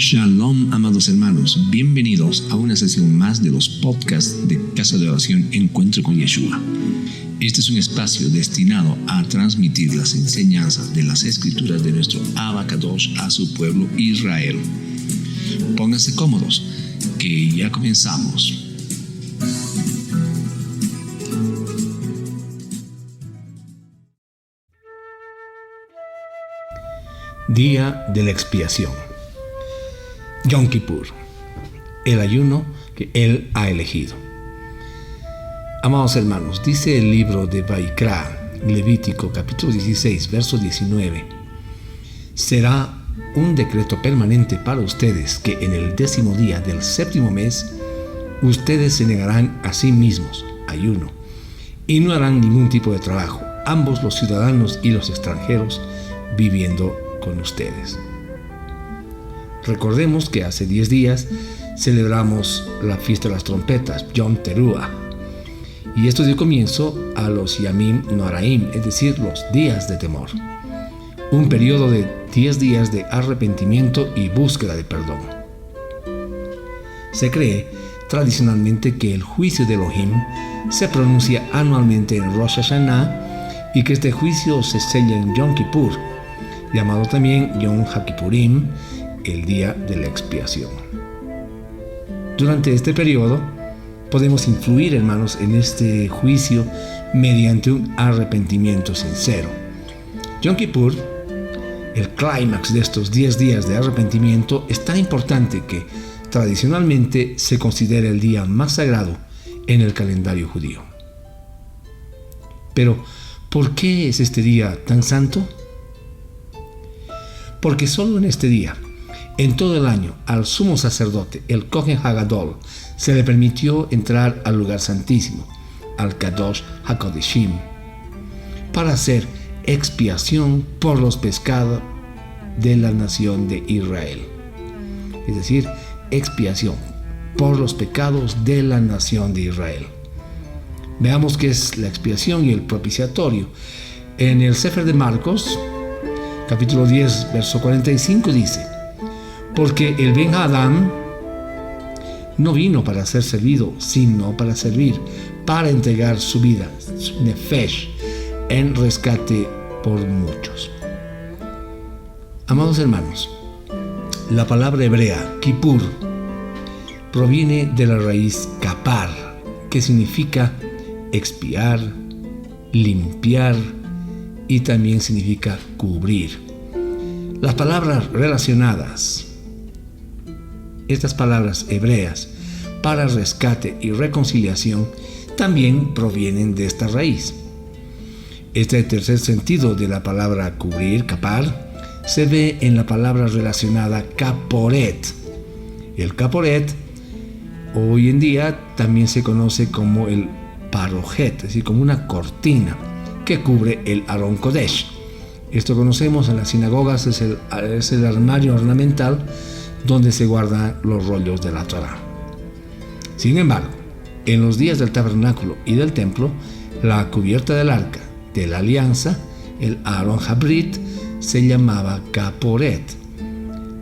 Shalom, amados hermanos, bienvenidos a una sesión más de los podcasts de Casa de Oración Encuentro con Yeshua. Este es un espacio destinado a transmitir las enseñanzas de las Escrituras de nuestro Abba Kadosh a su pueblo Israel. Pónganse cómodos, que ya comenzamos. Día de la expiación. Yom Kippur, el ayuno que Él ha elegido. Amados hermanos, dice el libro de Vaikra, Levítico, capítulo 16, verso 19: será un decreto permanente para ustedes que en el 10º día del 7º mes ustedes se negarán a sí mismos, ayuno, y no harán ningún tipo de trabajo, ambos los ciudadanos y los extranjeros viviendo con ustedes. Recordemos que hace 10 días celebramos la fiesta de las trompetas, Yom Teruah, y esto dio comienzo a los Yamim Noraim, es decir, los días de temor, un periodo de 10 días de arrepentimiento y búsqueda de perdón. Se cree tradicionalmente que el juicio de Elohim se pronuncia anualmente en Rosh Hashanah y que este juicio se sella en Yom Kippur, llamado también Yom HaKippurim, el día de la expiación. Durante este periodo podemos influir, hermanos, en este juicio mediante un arrepentimiento sincero. Yom Kippur, el clímax de estos 10 días de arrepentimiento, es tan importante que tradicionalmente se considera el día más sagrado en el calendario judío. Pero, ¿por qué es este día tan santo? Porque solo en este día, en todo el año, al sumo sacerdote, el Kohen Hagadol, se le permitió entrar al lugar santísimo, al Kadosh HaKodeshim, para hacer expiación por los pecados de la nación de Israel. Es decir, expiación por los pecados de la nación de Israel. Veamos qué es la expiación y el propiciatorio. En el Sefer de Marcos, capítulo 10, verso 45 dice: porque el Ben Adam no vino para ser servido, sino para servir, para entregar su vida, su nefesh, en rescate por muchos. Amados hermanos, la palabra hebrea, Kippur, proviene de la raíz kapar, que significa expiar, limpiar y también significa cubrir. Las palabras relacionadas, estas palabras hebreas para rescate y reconciliación, también provienen de esta raíz. Este tercer sentido de la palabra cubrir, kapar, se ve en la palabra relacionada kaporet. El kaporet hoy en día también se conoce como el parojet, es decir, como una cortina que cubre el Aron Kodesh. Esto conocemos en las sinagogas, es el armario ornamental donde se guardan los rollos de la Torá. Sin embargo, en los días del tabernáculo y del templo, la cubierta del arca de la alianza, el Aron Habrit, se llamaba Kaporet,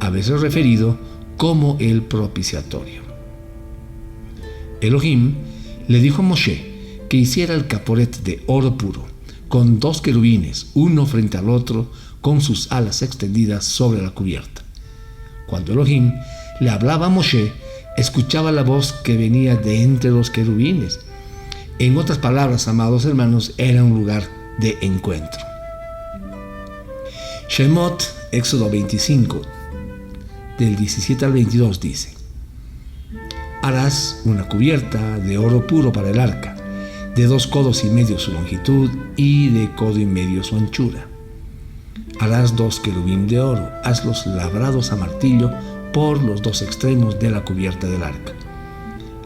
a veces referido como el propiciatorio. Elohim le dijo a Moshe que hiciera el Kaporet de oro puro, con 2 querubines, uno frente al otro, con sus alas extendidas sobre la cubierta. Cuando Elohim le hablaba a Moshe, escuchaba la voz que venía de entre los querubines. En otras palabras, amados hermanos, era un lugar de encuentro. Shemot, Éxodo 25, del 17 al 22 dice: harás una cubierta de oro puro para el arca, de 2 codos y medio su longitud y de codo y medio su anchura. Harás 2 querubín de oro, hazlos labrados a martillo por los 2 extremos de la cubierta del arca.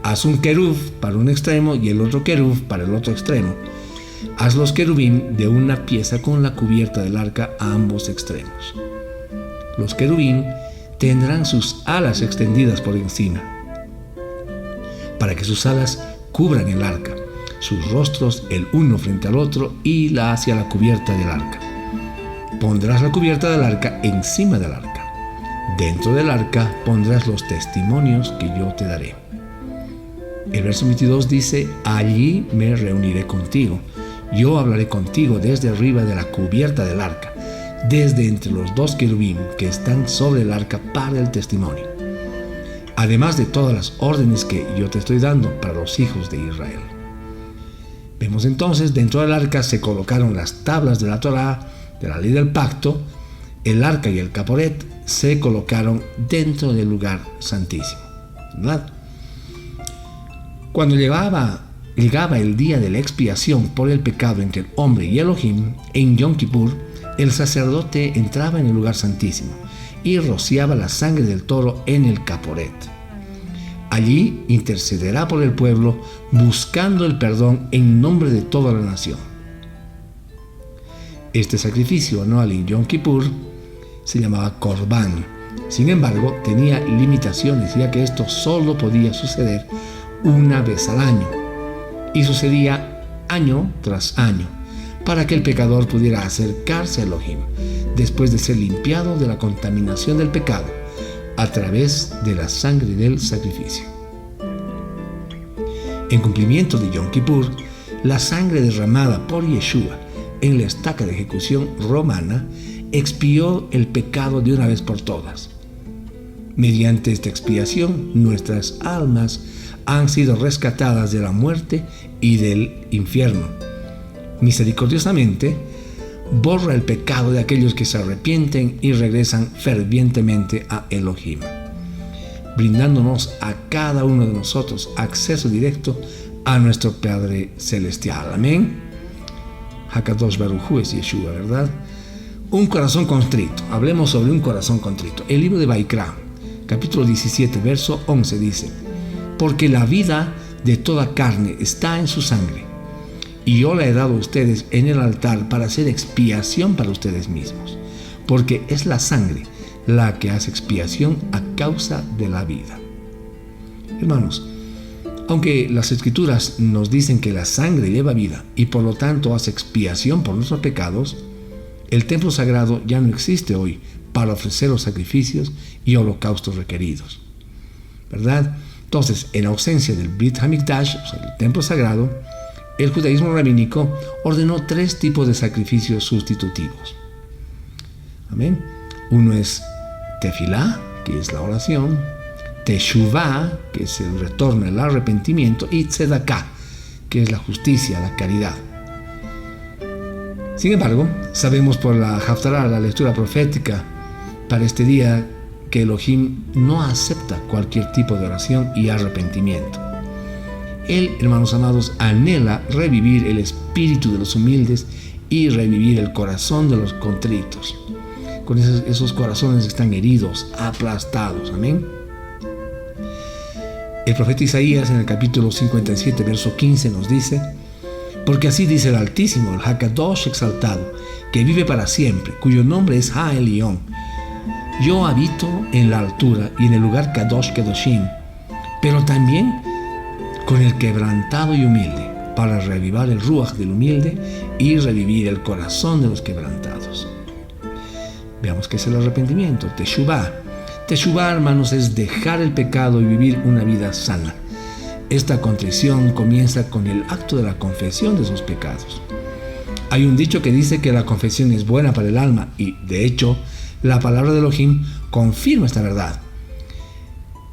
Haz un querub para un extremo y el otro querub para el otro extremo. Haz los querubín de una pieza con la cubierta del arca a ambos extremos. Los querubín tendrán sus alas extendidas por encima, para que sus alas cubran el arca, sus rostros el uno frente al otro y hacia la cubierta del arca. Pondrás la cubierta del arca encima del arca. Dentro del arca pondrás los testimonios que yo te daré. El verso 22 dice: allí me reuniré contigo. Yo hablaré contigo desde arriba de la cubierta del arca, desde entre los dos querubín que están sobre el arca para el testimonio, además de todas las órdenes que yo te estoy dando para los hijos de Israel. Vemos entonces, dentro del arca se colocaron las tablas de la Torá, de la ley del pacto. El arca y el caporet se colocaron dentro del lugar santísimo, ¿verdad? Cuando llegaba el día de la expiación por el pecado entre el hombre y Elohim, en Yom Kippur, el sacerdote entraba en el lugar santísimo y rociaba la sangre del toro en el caporet. Allí intercederá por el pueblo, buscando el perdón en nombre de toda la nación. Este sacrificio anual en Yom Kippur se llamaba Corbán. Sin embargo, tenía limitaciones, ya que esto solo podía suceder una vez al año, y sucedía año tras año, para que el pecador pudiera acercarse a Elohim después de ser limpiado de la contaminación del pecado a través de la sangre del sacrificio. En cumplimiento de Yom Kippur, la sangre derramada por Yeshua en la estaca de ejecución romana expió el pecado de una vez por todas. Mediante esta expiación, nuestras almas han sido rescatadas de la muerte y del infierno. Misericordiosamente, borra el pecado de aquellos que se arrepienten y regresan fervientemente a Elohim, brindándonos a cada uno de nosotros acceso directo a nuestro Padre Celestial. Amén. Hakadosh Baruj Hu es Yeshua, ¿verdad? Un corazón contrito. Hablemos sobre un corazón contrito. El libro de Vaikra, capítulo 17, verso 11 dice: porque la vida de toda carne está en su sangre, y yo la he dado a ustedes en el altar para hacer expiación para ustedes mismos, porque es la sangre la que hace expiación a causa de la vida. Hermanos, aunque las Escrituras nos dicen que la sangre lleva vida y por lo tanto hace expiación por nuestros pecados, el templo sagrado ya no existe hoy para ofrecer los sacrificios y holocaustos requeridos, ¿verdad? Entonces, en ausencia del Brit Hamikdash, o sea, el templo sagrado, el judaísmo rabínico ordenó 3 tipos de sacrificios sustitutivos. Amén. Uno es tefilá, que es la oración; teshuvá, que es el retorno, el arrepentimiento; y tzedaká, que es la justicia, la caridad. Sin embargo, sabemos por la Haftarah, la lectura profética para este día, que Elohim no acepta cualquier tipo de oración y arrepentimiento. Él, hermanos amados, anhela revivir el espíritu de los humildes y revivir el corazón de los contritos, con esos corazones que están heridos, aplastados. Amén. El profeta Isaías, en el capítulo 57, verso 15, nos dice: porque así dice el Altísimo, el Hakadosh exaltado, que vive para siempre, cuyo nombre es Ha-Elión: yo habito en la altura y en el lugar Kadosh Kedoshim, pero también con el quebrantado y humilde, para reavivar el ruach del humilde y revivir el corazón de los quebrantados. Veamos qué es el arrepentimiento. Teshuvá. Teshuvá, hermanos, es dejar el pecado y vivir una vida sana. Esta contrición comienza con el acto de la confesión de sus pecados. Hay un dicho que dice que la confesión es buena para el alma, y de hecho la palabra de Elohim confirma esta verdad.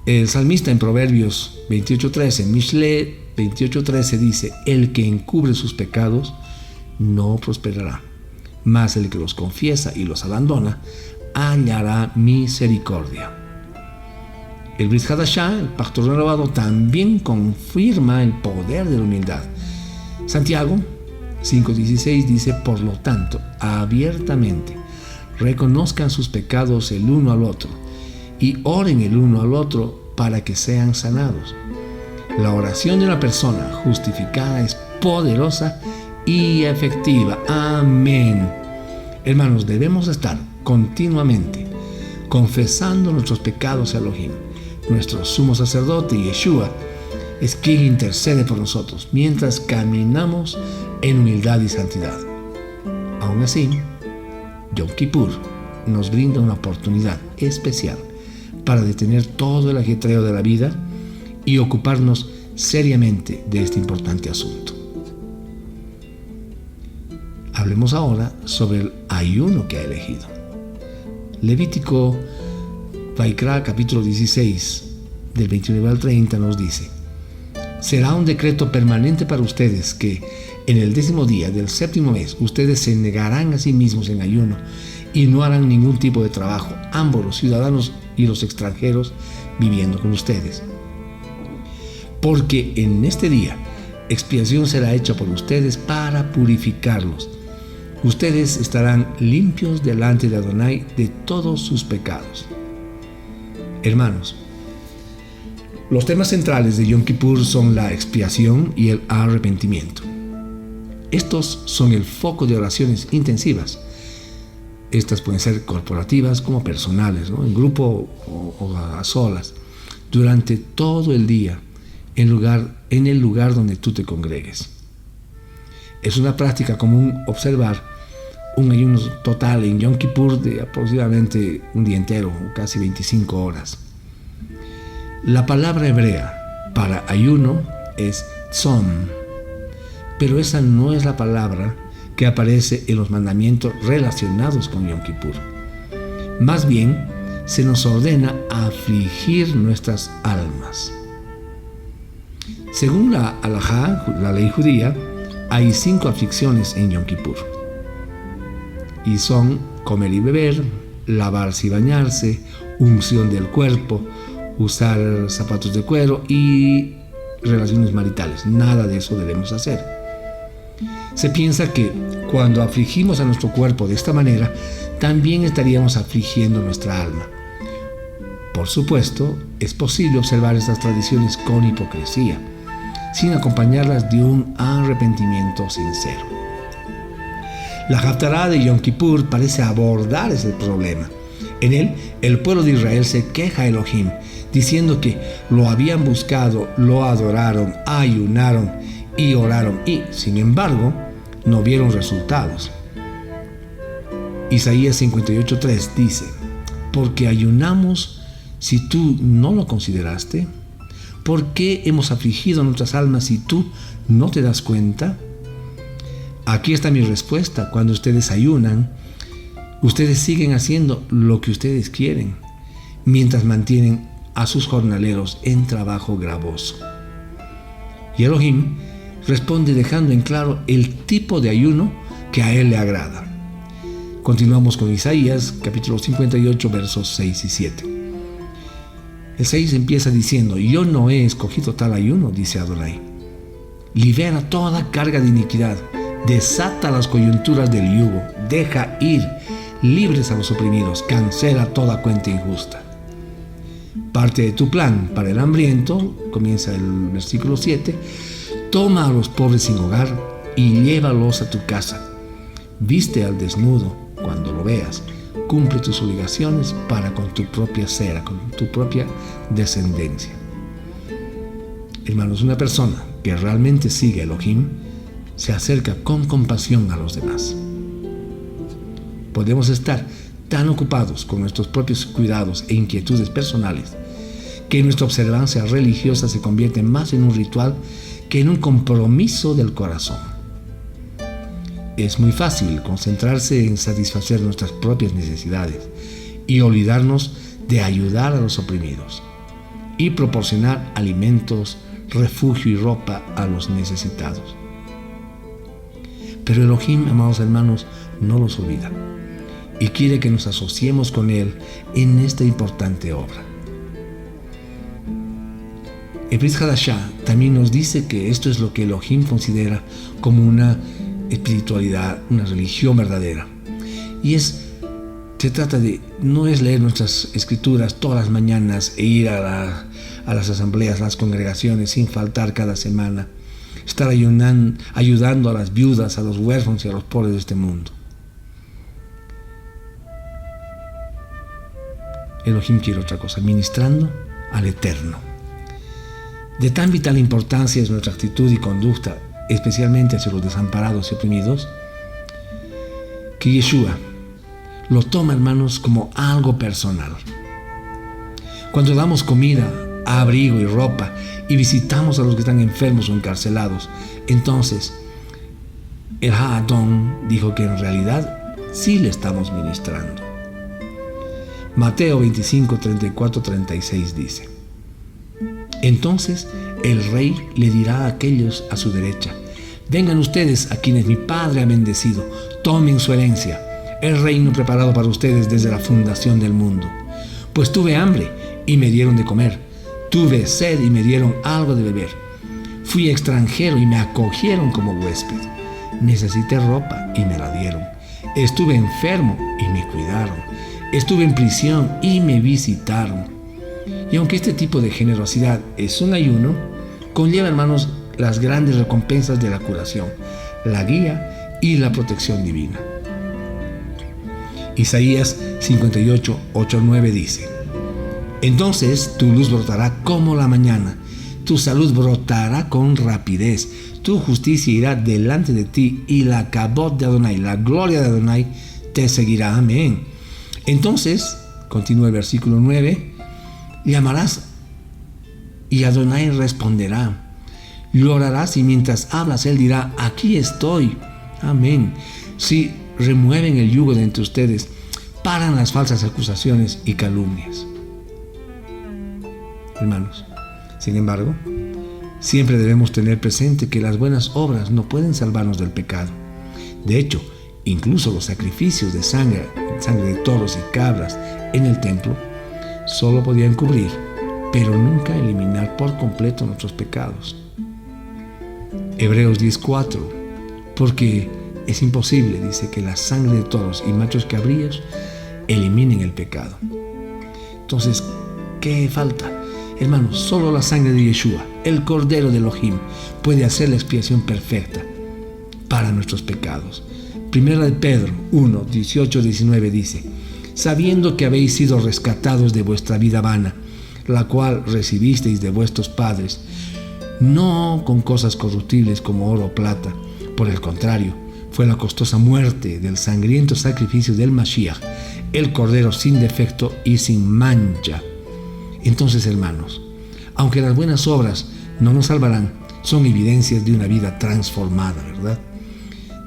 El salmista en Proverbios 28:13, Mishle 28:13 dice: el que encubre sus pecados no prosperará, mas el que los confiesa y los abandona hallará misericordia. El Brit Hadashah, el pacto renovado, también confirma el poder de la humildad. Santiago 5:16 dice: por lo tanto, abiertamente reconozcan sus pecados el uno al otro y oren el uno al otro para que sean sanados. La oración de una persona justificada es poderosa y efectiva. Amén. Hermanos, debemos estar continuamente confesando nuestros pecados a Elohim. Nuestro sumo sacerdote, Yeshua, es quien intercede por nosotros mientras caminamos en humildad y santidad. Aún así, Yom Kippur nos brinda una oportunidad especial para detener todo el ajetreo de la vida y ocuparnos seriamente de este importante asunto. Hablemos ahora sobre el ayuno que ha elegido. Levítico Vaikra, capítulo 16, del 29 al 30, nos dice: será un decreto permanente para ustedes que en el 10º día del 7º mes ustedes se negarán a sí mismos en ayuno y no harán ningún tipo de trabajo, ambos los ciudadanos y los extranjeros viviendo con ustedes. Porque en este día expiación será hecha por ustedes para purificarlos. Ustedes estarán limpios delante de Adonai de todos sus pecados. Hermanos, los temas centrales de Yom Kippur son la expiación y el arrepentimiento. Estos son el foco de oraciones intensivas. Estas pueden ser corporativas como personales, ¿no? En grupo o a solas, durante todo el día, en el lugar donde tú te congregues. Es una práctica común observar un ayuno total en Yom Kippur de aproximadamente un día entero, casi 25 horas. La palabra hebrea para ayuno es tzom, pero esa no es la palabra que aparece en los mandamientos relacionados con Yom Kippur. Más bien, se nos ordena afligir nuestras almas. Según la halajá, la ley judía, hay 5 aflicciones en Yom Kippur. Y son comer y beber, lavarse y bañarse, unción del cuerpo, usar zapatos de cuero y relaciones maritales. Nada de eso debemos hacer. Se piensa que cuando afligimos a nuestro cuerpo de esta manera, también estaríamos afligiendo nuestra alma. Por supuesto, es posible observar estas tradiciones con hipocresía, sin acompañarlas de un arrepentimiento sincero. La Haftará de Yom Kippur parece abordar ese problema. En él, el pueblo de Israel se queja a Elohim, diciendo que lo habían buscado, lo adoraron, ayunaron y oraron y, sin embargo, no vieron resultados. Isaías 58:3 dice: porque ayunamos si tú no lo consideraste. ¿Por qué hemos afligido nuestras almas si tú no te das cuenta? Aquí está mi respuesta. Cuando ustedes ayunan, ustedes siguen haciendo lo que ustedes quieren, mientras mantienen a sus jornaleros en trabajo gravoso. Y Elohim responde dejando en claro el tipo de ayuno que a él le agrada. Continuamos con Isaías, capítulo 58, versos 6 y 7. El 6 empieza diciendo: yo no he escogido tal ayuno, dice Adonai. Libera toda carga de iniquidad, desata las coyunturas del yugo, deja ir libres a los oprimidos, cancela toda cuenta injusta. Parte de tu plan para el hambriento, comienza el versículo 7, toma a los pobres sin hogar y llévalos a tu casa. Viste al desnudo cuando lo veas, cumple tus obligaciones para con tu propia cera, con tu propia descendencia. Hermanos, una persona que realmente sigue a Elohim se acerca con compasión a los demás. Podemos estar tan ocupados con nuestros propios cuidados e inquietudes personales que nuestra observancia religiosa se convierte más en un ritual que en un compromiso del corazón. Es muy fácil concentrarse en satisfacer nuestras propias necesidades y olvidarnos de ayudar a los oprimidos y proporcionar alimentos, refugio y ropa a los necesitados. Pero Elohim, amados hermanos, no los olvida y quiere que nos asociemos con Él en esta importante obra. El Brit Hadashah también nos dice que esto es lo que Elohim considera como una espiritualidad, una religión verdadera. Y se trata de, no es leer nuestras escrituras todas las mañanas e ir a las asambleas, a las congregaciones sin faltar cada semana, estar ayudando a las viudas, a los huérfanos y a los pobres de este mundo. Elohim quiere otra cosa, ministrando al Eterno. De tan vital importancia es nuestra actitud y conducta, especialmente hacia los desamparados y oprimidos, que Yeshua lo toma, hermanos, como algo personal. cuando damos comida, abrigo y ropa y visitamos a los que están enfermos o encarcelados, entonces el Ha'adon dijo que en realidad sí le estamos ministrando. Mateo 25, 34, 36 dice: entonces el rey le dirá a aquellos a su derecha: vengan ustedes a quienes mi Padre ha bendecido, tomen su herencia, el reino preparado para ustedes desde la fundación del mundo. Pues tuve hambre y me dieron de comer, tuve sed y me dieron algo de beber, fui extranjero y me acogieron como huésped, necesité ropa y me la dieron, estuve enfermo y me cuidaron, estuve en prisión y me visitaron. Y aunque este tipo de generosidad es un ayuno, conlleva, hermanos, las grandes recompensas de la curación, la guía y la protección divina. Isaías 58, 8, 9 dice: entonces tu luz brotará como la mañana, tu salud brotará con rapidez, tu justicia irá delante de ti y la kabod de Adonai, la gloria de Adonai, te seguirá. Amén. Entonces, continúa el versículo 9, llamarás y Adonai responderá. Llorarás y mientras hablas Él dirá: aquí estoy. Amén. Si remueven el yugo de entre ustedes, paran las falsas acusaciones y calumnias. Hermanos, sin embargo, siempre debemos tener presente que las buenas obras no pueden salvarnos del pecado. De hecho, incluso los sacrificios de sangre de toros y cabras en el templo solo podían cubrir, pero nunca eliminar por completo nuestros pecados. Hebreos 10:4, porque es imposible, dice, que la sangre de toros y machos cabríos eliminen el pecado. Entonces, ¿qué falta? Hermanos, solo la sangre de Yeshua, el Cordero de Elohim, puede hacer la expiación perfecta para nuestros pecados. Primera de Pedro 1, 18, 19 dice: sabiendo que habéis sido rescatados de vuestra vida vana, la cual recibisteis de vuestros padres, no con cosas corruptibles como oro o plata, por el contrario, fue la costosa muerte del sangriento sacrificio del Mashiach, el Cordero sin defecto y sin mancha. Entonces, hermanos, aunque las buenas obras no nos salvarán, son evidencias de una vida transformada, ¿verdad?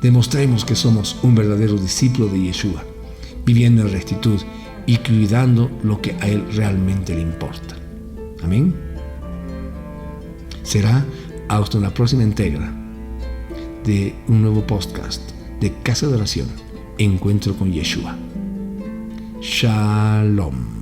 Demostremos que somos un verdadero discípulo de Yeshua, viviendo en rectitud y cuidando lo que a Él realmente le importa. Amén. Será hasta una próxima entrega de un nuevo podcast de Casa de Oración, Encuentro con Yeshua. Shalom.